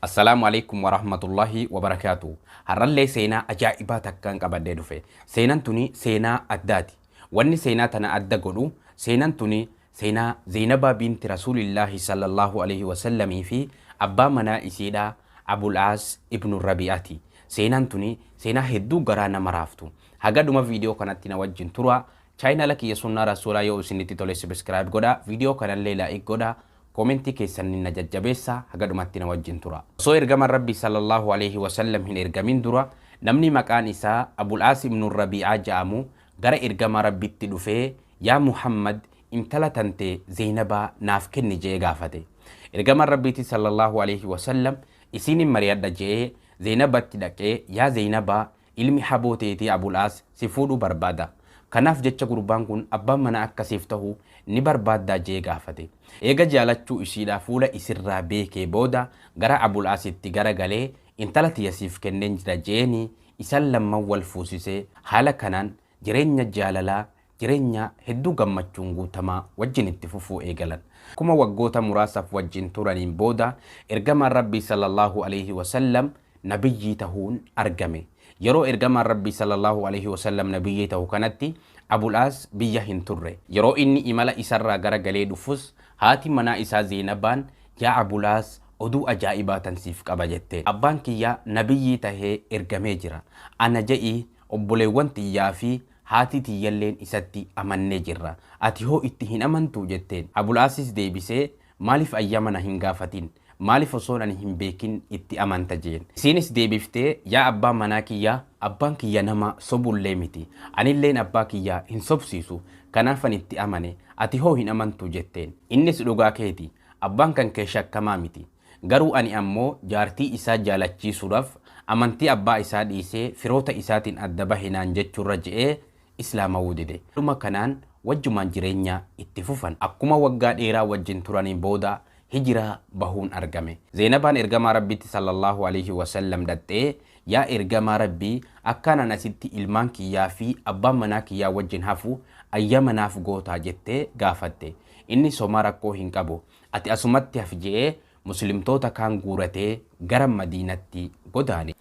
Assalamualaikum warahmatullahi wabarakatuh. Harallee seenaa ajaa'ibaa takkaan qabadee dhufe. Seenaan tuni seenaa addaati. Wanni seenaa tana adda godhu seenaan tuni seenaa Zainabaa binti Rasuulillaahi sallallahu alaihi wasallamii fi abbaa manaa isiidhaa Abul Aas ibnu Rabi'aati. Seenaan tuni seenaa hedduu garaa nama raaftu. Haga dhuma viidiyoo kanatti na wajjin tura. Chaayinaala kiyya sunnaa rasuulaa yoo isinitti tole subscribe godha. Viidiyoo kanallee like godha. Komentii keessan na jajjabeessa haga dhumatti na wajjin tura. Osoo ergaman Rabbi sallallahu alaihi wasallam hin ergamin dura namni maqaan isaa Abul Aas ibnu Rabi'aa jedhamu gara ergama Rabbitti dhufee yaa Muhammad intala tante Zainabaa naaf kenni jee gaafate. Ergaman Rabbitti sallallahu alaihi wasallam isinin mari'adha jee Zainabatti dhaqee yaa Zainabaa ilmi habooteetii Abul Aas si fuudhuu barbaada. Kanaaf jecha gurbaan kun abbaan mana akkasiif ta'u ni barbaaddaa jee gaafate. Eega jaalachuu ishiidhaa fuula isirraa beekee booda gara Abul Aasitti garagalee intala tiyasiif kenneen jira jeeni isan lamman wal fuusisee haala kanaan jireenya jaalalaa jireenya hedduu gammachuun guutamaa wajjin itti fufuu eegalan. Akkuma waggoota muraasaaf wajjin turaniin booda ergamaan Rabbii sallallahu alaihi wasallam nabiyyii tahuun argame. Yeroo ergamaan Rabbii sallallahu alaihi wasallam nabiyyii ta'u kanatti Abul Aas biyya hin turre. Yeroo inni imala isarraa garagalee dhufus haati manaa isaa Zainabaan yaa Abul Aas oduu ajaa'ibaa tansiif qaba jette. Abbaan kiyya nabiyyii tahee ergamee jira. Ana je'ii obboleewwan tiyyaa fi haati tiyyalleen isatti amannee jirra. Ati hoo itti hin amantuu jetteen. Abul Aasis deebisee maaliif ayyama na hin gaafatin? Maaliif osoo ani hin beekin itti amanta jeen. Isinis deebiftee yaa abbaa manaa kiyya abbaan kiyya nama sobullee miti. Anilleen abbaa kiyya hin sobsiisu. Kanaafan itti amane ati hoo hin amantu jetteen. Innis dhugaa keeti abbaan kan kee shakkamaa miti. Garuu ani ammoo jaartii isaa jaalachiisuudhaaf amantii abbaa isaa dhiisee firoota isaatiin adda bahinaan jechuurra je'ee islaamawuu dide. Dhuma kanaan wajjumaan jireenya itti fufan. Akkuma waggaa dheeraa wajjin turaniin booda hijira bahuun argame. Zainabaan ergamaa Rabbitti sallallahu alaihi wasallam dhattee yaa ergamaa Rabbii akkaan asitti ilmaan kiyyaa fi abbaan manaa kiyyaa wajjin hafu ayyama naaf gootaa jettee gaafatte. Inni somaa rakkoo hin qabu. Ati asumatti haf je'ee muslimtoota kaan guuratee gara Madiinatti godaane.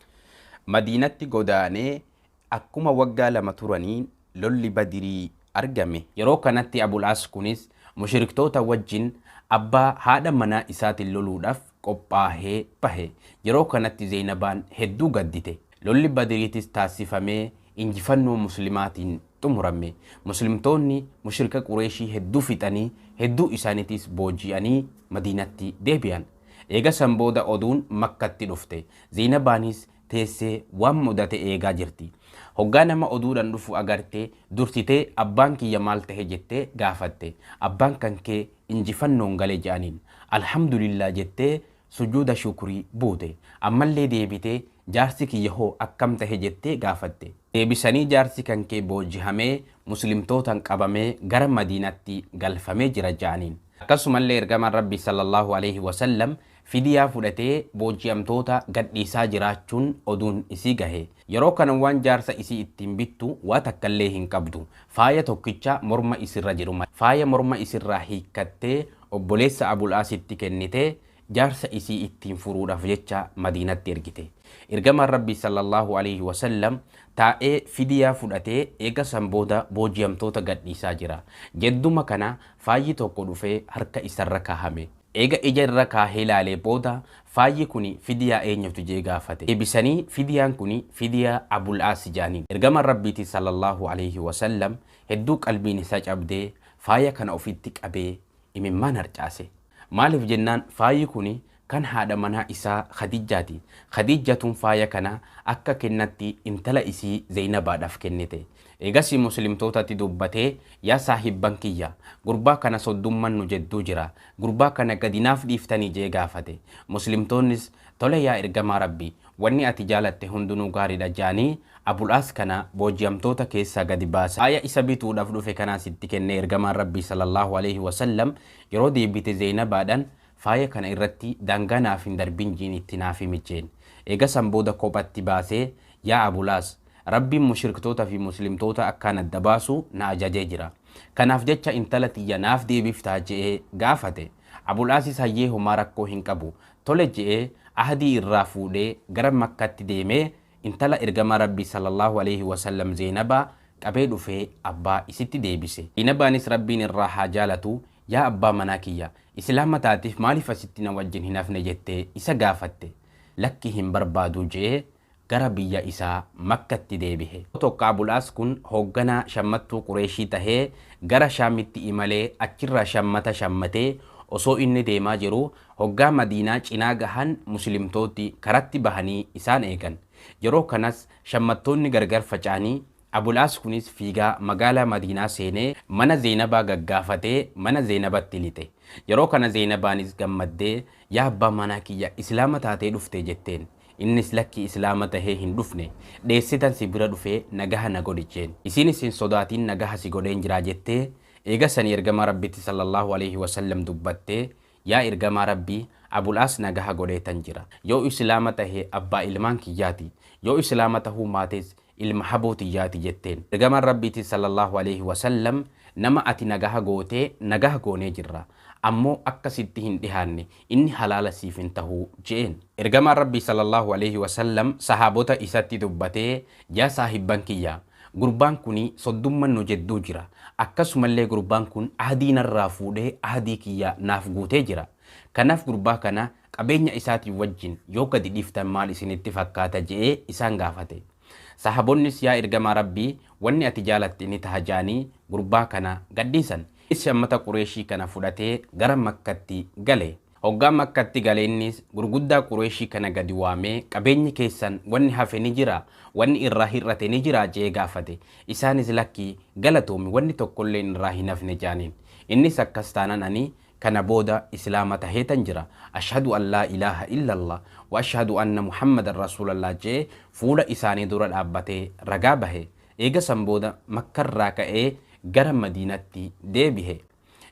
Madiinatti godaanee akkuma waggaa lama turaniin lolli Badirii argame. Yeroo kanatti Abul Aas kunis mushriktoota wajjin abbaa haadha manaa isaatiin loluudhaaf qophaahee bahe. Yeroo kanatti Zainabaan hedduu gaddite. Lolli Badiriitis taasifamee injifannoo muslimaatiin xumurame. Muslimtoonni mushrika Qureeshii hedduu fixanii hedduu isaaniitis booji'anii Madiinatti deebi'an. Eega san booda oduun Makkatti dhufte. Zainabaanis teessee waan mudate eegaa jirti. Hoggaa nama oduudhaan dhufu agartee dursitee abbaan kiyya maal tahe jettee gaafatte. Abbaan kan kee injifannoon galee jedhaniin. Alhamdulillah jettee sujuuda shukrii buute. Ammallee deebitee jaarsi kiyya hoo akkam tahe jettee gaafatte. Deebisanii jaarsi kan kee boojihamee muslimtootaan qabamee gara Madiinatti galfamee jira jedhaniin. Akkasumallee ergamaan Rabbi sallallahu alaihi wasallam fidiyaa fudhatee booji'amtoota gadhiisaa jiraachuun oduun isii gahe. Yeroo kana waan jaarsa isii ittiin bittu waa takkallee hin qabdu. Faaya tokkicha morma isirra jiru. Faaya morma isirraa hiikkattee obboleessa Abul Aasitti kennitee jaarsa isii ittiin furuudhaaf jecha Madiinatti ergite. Ergamaan Rabbi sallallahu alaihi wasallam taa'ee fidiyaa fudhatee eega san booda booji'amtoota gadhiisaa jira. Jedduma kana faayi tokko dhufee harka isarra kaahame. Eega ija irra kaahee ilaalee booda faayi kuni fidiyaa eenyutu jee gaafate. Deebisanii fidiyaan kuni fidiyaa Abul Aas jedhaniin. Ergamaan Rabbiiti sallallahu alaihi wasallam hedduu qalbiin isaa cabdee faaya kana ofitti qabee imimmaan harcaase. Maaliif jennaan faayi kuni kan haadha manaa isaa Khadijjaati. Khadijjatuun faaya kana akka kennatti intala isii Zainabaadhaaf kennite. Eegasii muslimtootatti dubbatee yaa saahibban kiyya gurbaa kana soddumman nu jedduu jira. Gurbaa kana gadinaaf dhiiftanii jee gaafate. Muslimtoonnis tole yaa ergamaa Rabbii wanni ati jaalatte hundinuu gaariidha jaanii Abul Aas kana booji'amtoota keessaa gadi baasa. Faaya isa bituudhaaf dhufe kanaas itti kennee ergamaan Rabbii sallallahu alaihi wasallam yeroo deebite Zainabaadhaan faaya kana irratti daangaa naaf hin darbin jiin itti naaf himijeen. Eega san booda kophatti baasee yaa Abul Aas Rabbiin mushriktoota fi muslimtoota akkaan adda baasu na ajajee jira. Kanaaf jecha intala tiyya naaf deebiftaa je'ee gaafate. Abul Aasis hayyee homaa rakkoo hin qabu. Tole je'ee ahadii irraa fuudhee gara Makkaatti deemee intala ergama Rabbii sallallahu alaihi wasallam Zeenabaa qabee dhufee abbaa isitti deebise. Zeenabaanis Rabbiin irraa haa jaalatu yaa abbaa manaa kiyya islaama taatiif maaliif asitti na wajjin hin hafne jettee isa gaafatte. Lakki hin barbaadu jee gara biyya isaa Makkatti deebihe. Tokko Abulaas kun hoogganaa shammattuu Qureeshii tahee gara Shaamitti imalee achirraa shammata shammatee osoo inni deemaa jiru hoggaa Madiinaa cinaa gahan muslimtooti karatti bahanii isaan eegan. Yeroo kanas shammattoonni gargar faca'anii Abulaas kunis fiigaa magaalaa Madiinaa seenee mana Zeenabaa gaggaafatee mana Zeenabatti lixe. Yeroo kana Zeenabaanis gammaddee yaa abbaa manaa kiyya islaama taatee dhufte jetteen. Innis lakki islaama tahee hin dhufne dheessitan si bira dhufee nagaha na godhicheen. Isinis hin sodaatiin nagaha si godheen jiraa jettee eega sanii ergamaa Rabbitti sallallahu alaihi wasallam dubbattee yaa ergamaa Rabbii Abulaas nagaha godheetan jira. Yoo islaama tahee abbaa ilmaan kiyyaati. Yoo islaama tahuu maates ilma habootiyyaati jetteen. Ergamaan Rabbitti sallallahu alaihi wasallam nama ati nagaha gootee nagaha goonee jirra. Ammoo akkasitti hin dhihaanne inni halaala siif hin tahuu jeen. Ergamaan Rabbii sallallahu alaihi wasallam sahaabota isatti dubbatee yaa saahibban kiyya gurbaan kuni soddumman nu jedduu jira. Akkasumallee gurbaan kun ahadii narraa fuudhee ahadii kiyya naaf guutee jira. Kanaaf gurbaa kana qabeenya isaatii wajjin yoo gadi dhiiftan maal isinitti fakkaata jee isaan gaafate. Sahaabonnis yaa ergamaa Rabbii wanni ati jaalatte ni taha jaanii gurbaa kana gadhiisan. Shammata Qureeshii kana fudhatee gara Makkatti gale. Hoggaa Makkatti gale innis gurguddaa Qureeshii kana gadi waamee qabeenyi keessan wanni hafe ni jira, wanni irraa hir'ate ni jira jee gaafate. Isaanis lakki galatoomi wanni tokkollee irraa hin hafne jaaniin. Innis akkas taanaan ani kana booda islaama taheetan jira. Ashhadu an laa ilaaha illallah wa ashhadu anna Muhammadan rasuulallah jee fuula isaanii dura dhaabbatee ragaa bahe. Eega san booda Makkarraa ka'ee gara Madiinatti deebihe.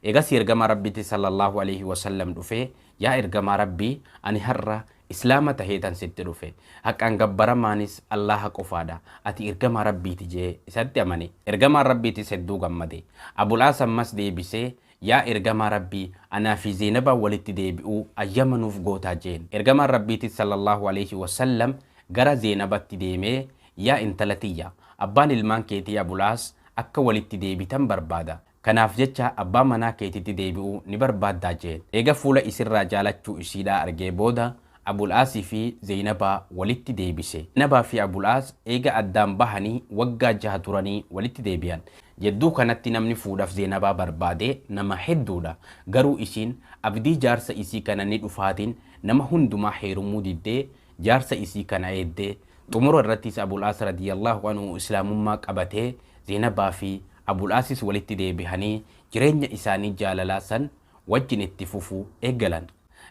Eegas ergamaa Rabbitti sallallahu alaihi wasallam dhufe yaa ergamaa Rabbii ani har'a islaama taheetan sitti dhufe. Haqqaan gabbaramaanis Allaha qofaadha. Ati ergamaa Rabbiiti jee isatti amane. Ergamaan Rabbiitis hedduu gammade. Abulaas ammas deebisee yaa ergamaa Rabbii anaa fi Zeenabaa walitti deebi'uu ayyamanuuf gootaa jeen. Ergamaan Rabbiitis sallallahu alaihi wasallam gara Zeenabatti deemee yaa intala tiyya abbaan ilmaan keetii Abulaas akka walitti deebitan barbaada. Kanaaf jecha abbaa manaa keetitti deebi'uu ni barbaaddaa jeen. Eega fuula isirraa jaalachuu isiidhaa argee booda Abulaasii fi Zeenabaa walitti deebise. Zeenabaa fi Abulaas eega addaan bahanii waggaa 6 turanii walitti deebi'an. Jedduu kanatti namni fuudhaaf Zeenabaa barbaade nama hedduudha. Garuu isiin abdii jaarsa isii kana ni dhufaatiin nama hundumaa heerumuu diddee jaarsa isii kana eeddee xumura irrattis Abulaas radiyallahu anhu islaamummaa qabatee Zeenabaa fi Abulaasis walitti deebihanii jireenya isaanii jaalalaa san wajjin itti fufuu eeggalan.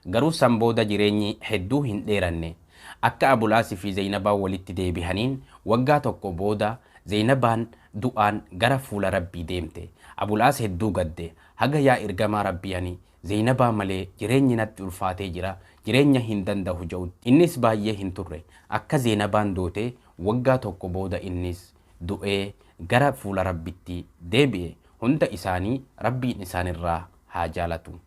Garuu san booda jireenyi hedduu hin dheeranne. Akka Abulaasii fi Zeenabaa walitti deebihaniin waggaa tokko booda Zeenabaan du'aan gara fuula Rabbii deemte. Abulaas hedduu gadde. Haga yaa ergamaa Rabbii ani Zeenabaa malee jireenyi natti ulfaatee jira. Jireenya hin danda'u jedhu. Innis baay'ee hin turre. Akka Zeenabaan doote waggaa tokko booda innis du'ee gara fuula Rabbitti deebi'e. Hunda isaanii Rabbiin isaanirraa haa jaalatu.